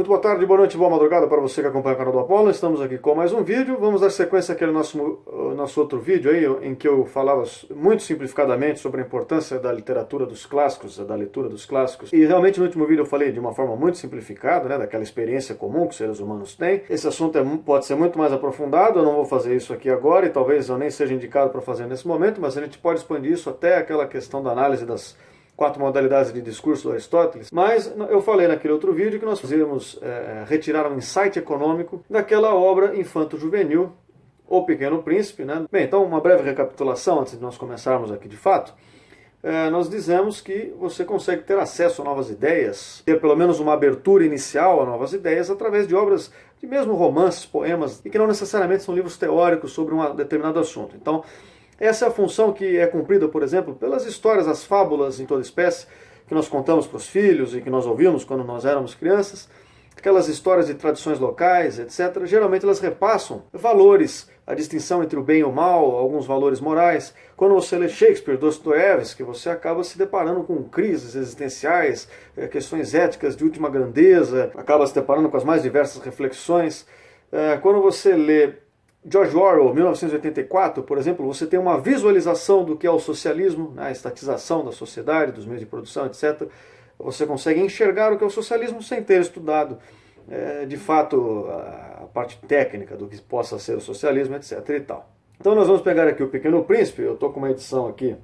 Muito boa tarde, boa noite, boa madrugada para você que acompanha o canal do Apollo. Estamos aqui com mais um vídeo. Vamos dar sequência àquele nosso outro vídeo aí, em que eu falava muito simplificadamente sobre a importância da literatura dos clássicos, da leitura dos clássicos. E realmente no último vídeo eu falei de uma forma muito simplificada, né, daquela experiência comum que os seres humanos têm. Esse assunto pode ser muito mais aprofundado, eu não vou fazer isso aqui agora e talvez eu nem seja indicado para fazer nesse momento, mas a gente pode expandir isso até aquela questão da análise das 4 modalidades de discurso do Aristóteles, mas eu falei naquele outro vídeo que nós fazíamos retirar um insight econômico daquela obra infanto-juvenil, O Pequeno Príncipe, né? Bem, então uma breve recapitulação antes de nós começarmos aqui de fato. Nós dizemos que você consegue ter acesso a novas ideias, ter pelo menos uma abertura inicial a novas ideias através de obras de mesmo romances, poemas, e que não necessariamente são livros teóricos sobre um determinado assunto. Então, essa é a função que é cumprida, por exemplo, pelas histórias, as fábulas em toda espécie, que nós contamos para os filhos e que nós ouvimos quando nós éramos crianças, aquelas histórias de tradições locais, etc. Geralmente elas repassam valores, a distinção entre o bem e o mal, alguns valores morais. Quando você lê Shakespeare, Dostoiévski, você acaba se deparando com crises existenciais, questões éticas de última grandeza, acaba se deparando com as mais diversas reflexões. Quando você lê George Orwell, 1984, por exemplo, você tem uma visualização do que é o socialismo, a estatização da sociedade, dos meios de produção, etc. Você consegue enxergar o que é o socialismo sem ter estudado, de fato, a parte técnica do que possa ser o socialismo, etc. e tal. Então nós vamos pegar aqui o Pequeno Príncipe. Eu estou com uma edição aqui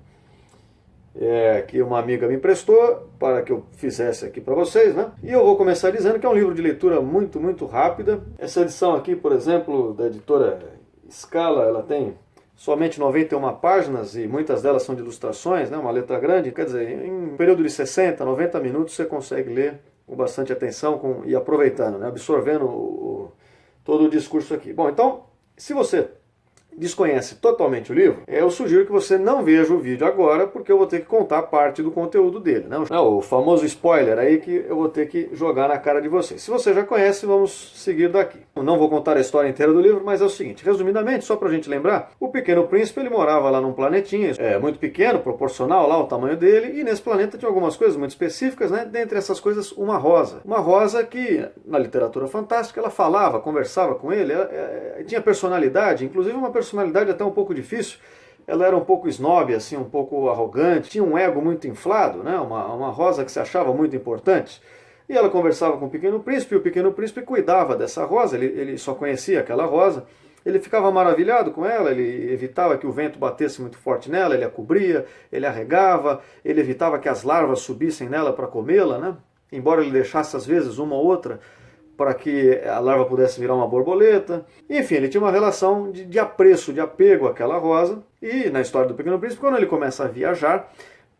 que uma amiga me emprestou para que eu fizesse aqui para vocês, né? E eu vou começar dizendo que é um livro de leitura muito, muito rápida. Essa edição aqui, por exemplo, da editora Scala, ela tem somente 91 páginas e muitas delas são de ilustrações, né? Uma letra grande. Quer dizer, em um período de 60, 90 minutos você consegue ler com bastante atenção e aproveitando, né? Absorvendo todo o discurso aqui. Bom, então, se você desconhece totalmente o livro, eu sugiro que você não veja o vídeo agora, porque eu vou ter que contar parte do conteúdo dele, né? O famoso spoiler aí que eu vou ter que jogar na cara de vocês. Se você já conhece, vamos seguir daqui. Eu não vou contar a história inteira do livro, mas é o seguinte, resumidamente, só pra gente lembrar, o Pequeno Príncipe, ele morava lá num planetinha, muito pequeno, proporcional lá o tamanho dele, e nesse planeta tinha algumas coisas muito específicas, né? Dentre essas coisas, uma rosa. Uma rosa que, na literatura fantástica, ela falava, conversava com ele, tinha personalidade, inclusive uma personalidade até um pouco difícil. Ela era um pouco snob, assim, um pouco arrogante, tinha um ego muito inflado, né? Uma rosa que se achava muito importante. E ela conversava com o Pequeno Príncipe, e o Pequeno Príncipe cuidava dessa rosa, ele só conhecia aquela rosa, ele ficava maravilhado com ela, ele evitava que o vento batesse muito forte nela, ele a cobria, ele a regava, ele evitava que as larvas subissem nela para comê-la, né? Embora ele deixasse às vezes uma ou outra, para que a larva pudesse virar uma borboleta. Enfim, ele tinha uma relação de apreço, de apego àquela rosa. E na história do Pequeno Príncipe, quando ele começa a viajar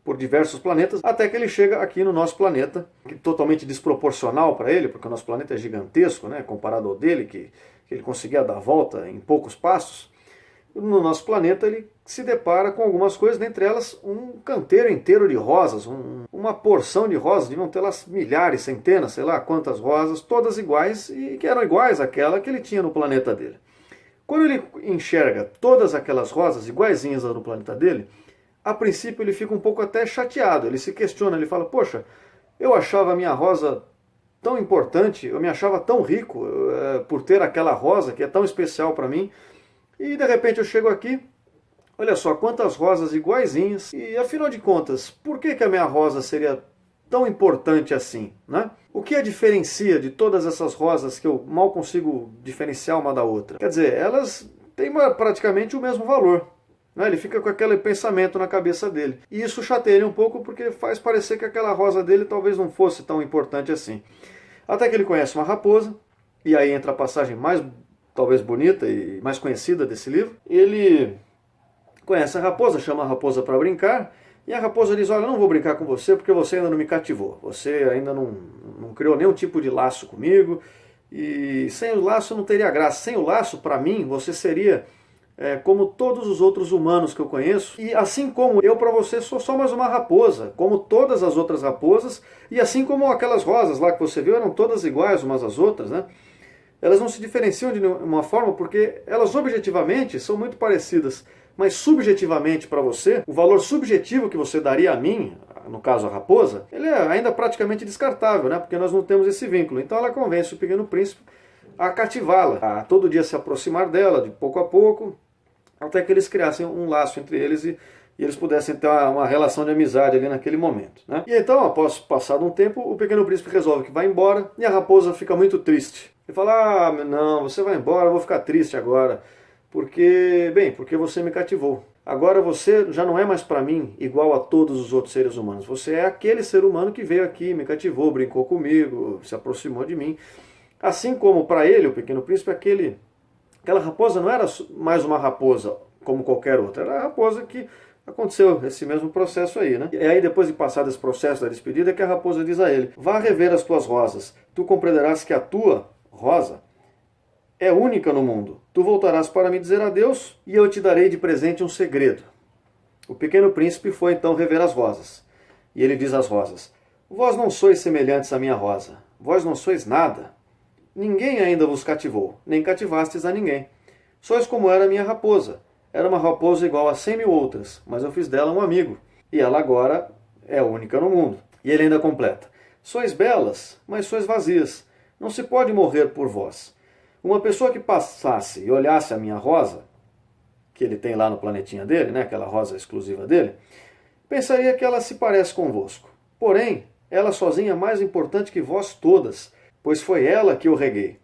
por diversos planetas, até que ele chega aqui no nosso planeta, que é totalmente desproporcional para ele, porque o nosso planeta é gigantesco, né, comparado ao dele, que ele conseguia dar a volta em poucos passos. No nosso planeta ele se depara com algumas coisas, dentre elas um canteiro inteiro de rosas, uma porção de rosas, deviam ter lá milhares, centenas, sei lá quantas rosas, todas iguais e que eram iguais àquela que ele tinha no planeta dele. Quando ele enxerga todas aquelas rosas iguaizinhas no planeta dele, a princípio ele fica um pouco até chateado, ele se questiona, ele fala, poxa, eu achava a minha rosa tão importante, eu me achava tão rico por ter aquela rosa que é tão especial para mim, e de repente eu chego aqui, olha só quantas rosas iguaizinhas, e afinal de contas, por que a minha rosa seria tão importante assim, né? O que a diferencia de todas essas rosas que eu mal consigo diferenciar uma da outra? Quer dizer, elas têm praticamente o mesmo valor, né? Ele fica com aquele pensamento na cabeça dele. E isso chateia ele um pouco porque faz parecer que aquela rosa dele talvez não fosse tão importante assim. Até que ele conhece uma raposa, e aí entra a passagem mais talvez bonita e mais conhecida desse livro. Ele conhece a raposa, chama a raposa para brincar, e a raposa diz, olha, não vou brincar com você porque você ainda não me cativou, você ainda não criou nenhum tipo de laço comigo, e sem o laço não teria graça. Sem o laço, para mim, você seria como todos os outros humanos que eu conheço, e assim como eu para você sou só mais uma raposa, como todas as outras raposas, e assim como aquelas rosas lá que você viu, eram todas iguais umas às outras, né? Elas não se diferenciam de uma forma porque elas objetivamente são muito parecidas, mas subjetivamente para você, o valor subjetivo que você daria a mim, no caso a raposa, ele é ainda praticamente descartável, né? Porque nós não temos esse vínculo. Então ela convence o Pequeno Príncipe a cativá-la, a todo dia se aproximar dela, de pouco a pouco, até que eles criassem um laço entre eles e eles pudessem ter uma relação de amizade ali naquele momento, né? E então, após passado um tempo, o Pequeno Príncipe resolve que vai embora e a raposa fica muito triste. Ele fala, não, você vai embora, eu vou ficar triste agora, porque você me cativou. Agora você já não é mais para mim igual a todos os outros seres humanos. Você é aquele ser humano que veio aqui, me cativou, brincou comigo, se aproximou de mim. Assim como para ele, o Pequeno Príncipe, aquela raposa não era mais uma raposa como qualquer outra, era a raposa que aconteceu esse mesmo processo aí, né? E aí, depois de passar esse processo da despedida, que a raposa diz a ele, vá rever as tuas rosas, tu compreenderás que a tua rosa é única no mundo. Tu voltarás para me dizer adeus e eu te darei de presente um segredo. O Pequeno Príncipe foi então rever as rosas. E ele diz às rosas, vós não sois semelhantes à minha rosa, vós não sois nada. Ninguém ainda vos cativou, nem cativastes a ninguém. Sois como era a minha raposa. Era uma raposa igual a 100.000 outras, mas eu fiz dela um amigo. E ela agora é única no mundo. E ele ainda completa, sois belas, mas sois vazias. Não se pode morrer por vós. Uma pessoa que passasse e olhasse a minha rosa, que ele tem lá no planetinha dele, né, aquela rosa exclusiva dele, pensaria que ela se parece convosco. Porém, ela sozinha é mais importante que vós todas, pois foi ela que eu reguei.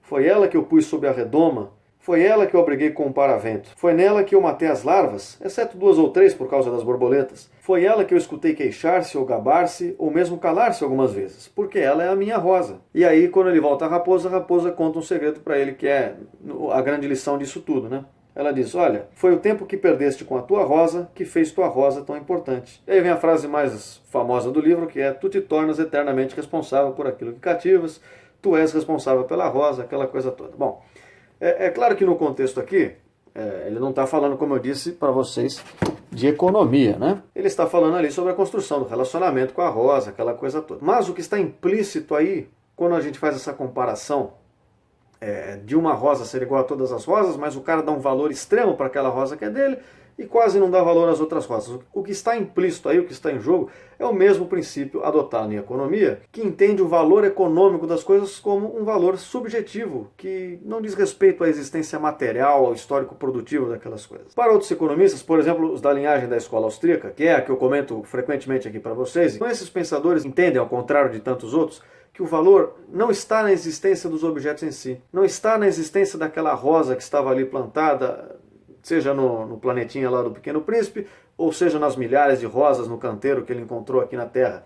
Foi ela que eu pus sob a redoma, foi ela que eu abriguei com um paravento. Foi nela que eu matei as larvas, exceto 2 ou 3 por causa das borboletas. Foi ela que eu escutei queixar-se ou gabar-se, ou mesmo calar-se algumas vezes, porque ela é a minha rosa. E aí, quando ele volta à raposa conta um segredo para ele, que é a grande lição disso tudo, né? Ela diz, olha, foi o tempo que perdeste com a tua rosa que fez tua rosa tão importante. E aí vem a frase mais famosa do livro, que é, tu te tornas eternamente responsável por aquilo que cativas, tu és responsável pela rosa, aquela coisa toda. Bom, é claro que no contexto aqui, ele não está falando, como eu disse para vocês, de economia, né? Ele está falando ali sobre a construção do relacionamento com a rosa, aquela coisa toda. Mas o que está implícito aí, quando a gente faz essa comparação de uma rosa ser igual a todas as rosas, mas o cara dá um valor extremo para aquela rosa que é dele e quase não dá valor às outras rosas. O que está implícito aí, o que está em jogo, é o mesmo princípio adotado em economia, que entende o valor econômico das coisas como um valor subjetivo, que não diz respeito à existência material, ao histórico produtivo daquelas coisas. Para outros economistas, por exemplo, os da linhagem da escola austríaca, que é a que eu comento frequentemente aqui para vocês, então esses pensadores entendem, ao contrário de tantos outros, que o valor não está na existência dos objetos em si, não está na existência daquela rosa que estava ali plantada, seja no planetinha lá do Pequeno Príncipe, ou seja nas milhares de rosas no canteiro que ele encontrou aqui na Terra.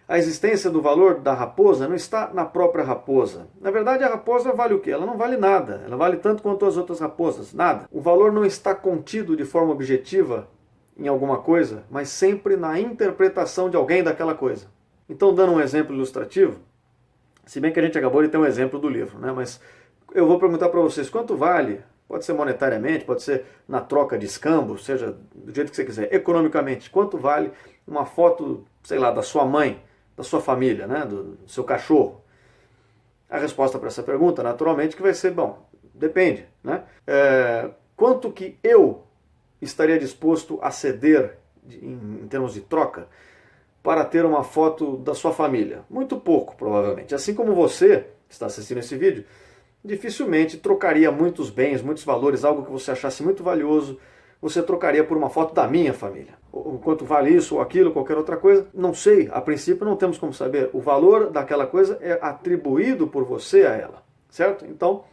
A existência do valor da raposa não está na própria raposa. Na verdade, a raposa vale o quê? Ela não vale nada. Ela vale tanto quanto as outras raposas. Nada. O valor não está contido de forma objetiva em alguma coisa, mas sempre na interpretação de alguém daquela coisa. Então, dando um exemplo ilustrativo, se bem que a gente acabou de ter um exemplo do livro, né? Mas eu vou perguntar para vocês, quanto vale? Pode ser monetariamente, pode ser na troca de escambo, seja do jeito que você quiser. Economicamente, quanto vale uma foto, sei lá, da sua mãe, da sua família, né? Do seu cachorro? A resposta para essa pergunta, naturalmente, que vai ser, bom, depende, né? Quanto que eu estaria disposto a ceder em termos de troca para ter uma foto da sua família? Muito pouco, provavelmente. Assim como você, que está assistindo esse vídeo, dificilmente trocaria muitos bens, muitos valores, algo que você achasse muito valioso, você trocaria por uma foto da minha família. O quanto vale isso ou aquilo, qualquer outra coisa, não sei. A princípio não temos como saber. O valor daquela coisa é atribuído por você a ela, certo? Então,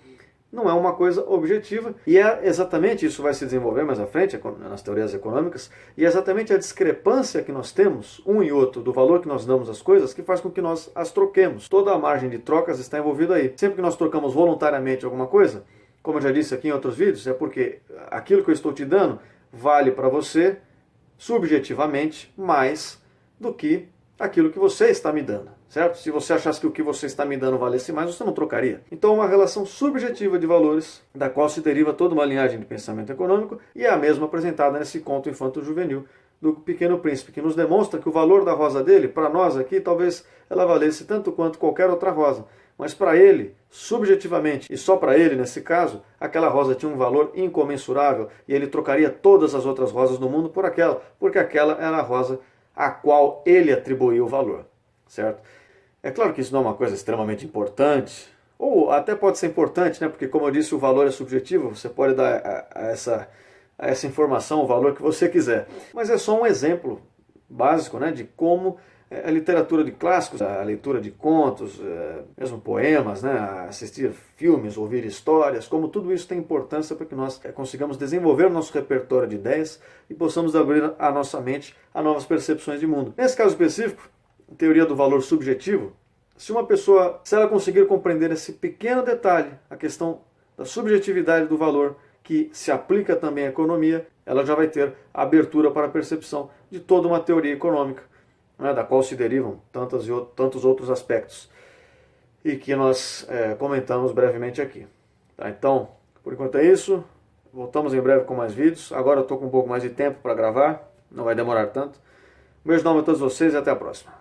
não é uma coisa objetiva, e é exatamente isso vai se desenvolver mais à frente nas teorias econômicas, e é exatamente a discrepância que nós temos, um e outro, do valor que nós damos às coisas, que faz com que nós as troquemos. Toda a margem de trocas está envolvida aí. Sempre que nós trocamos voluntariamente alguma coisa, como eu já disse aqui em outros vídeos, é porque aquilo que eu estou te dando vale para você, subjetivamente, mais do que aquilo que você está me dando, certo? Se você achasse que o que você está me dando valesse mais, você não trocaria. Então, uma relação subjetiva de valores, da qual se deriva toda uma linhagem de pensamento econômico, e é a mesma apresentada nesse conto infanto-juvenil do Pequeno Príncipe, que nos demonstra que o valor da rosa dele, para nós aqui, talvez ela valesse tanto quanto qualquer outra rosa, mas para ele, subjetivamente, e só para ele nesse caso, aquela rosa tinha um valor incomensurável, e ele trocaria todas as outras rosas do mundo por aquela, porque aquela era a rosa a qual ele atribuiu o valor, certo? É claro que isso não é uma coisa extremamente importante, ou até pode ser importante, né? Porque como eu disse, o valor é subjetivo, você pode dar a essa informação o valor que você quiser. Mas é só um exemplo básico, né, de como a literatura de clássicos, a leitura de contos, mesmo poemas, né, assistir filmes, ouvir histórias, como tudo isso tem importância para que nós consigamos desenvolver o nosso repertório de ideias e possamos abrir a nossa mente a novas percepções de mundo. Nesse caso específico, a teoria do valor subjetivo, se uma pessoa, se ela conseguir compreender esse pequeno detalhe, a questão da subjetividade do valor, que se aplica também à economia, ela já vai ter abertura para a percepção de toda uma teoria econômica, né, da qual se derivam tantos outros aspectos, e que nós comentamos brevemente aqui. Tá? Então, por enquanto é isso, voltamos em breve com mais vídeos. Agora eu estou com um pouco mais de tempo para gravar, não vai demorar tanto. Um beijo enorme a todos vocês e até a próxima.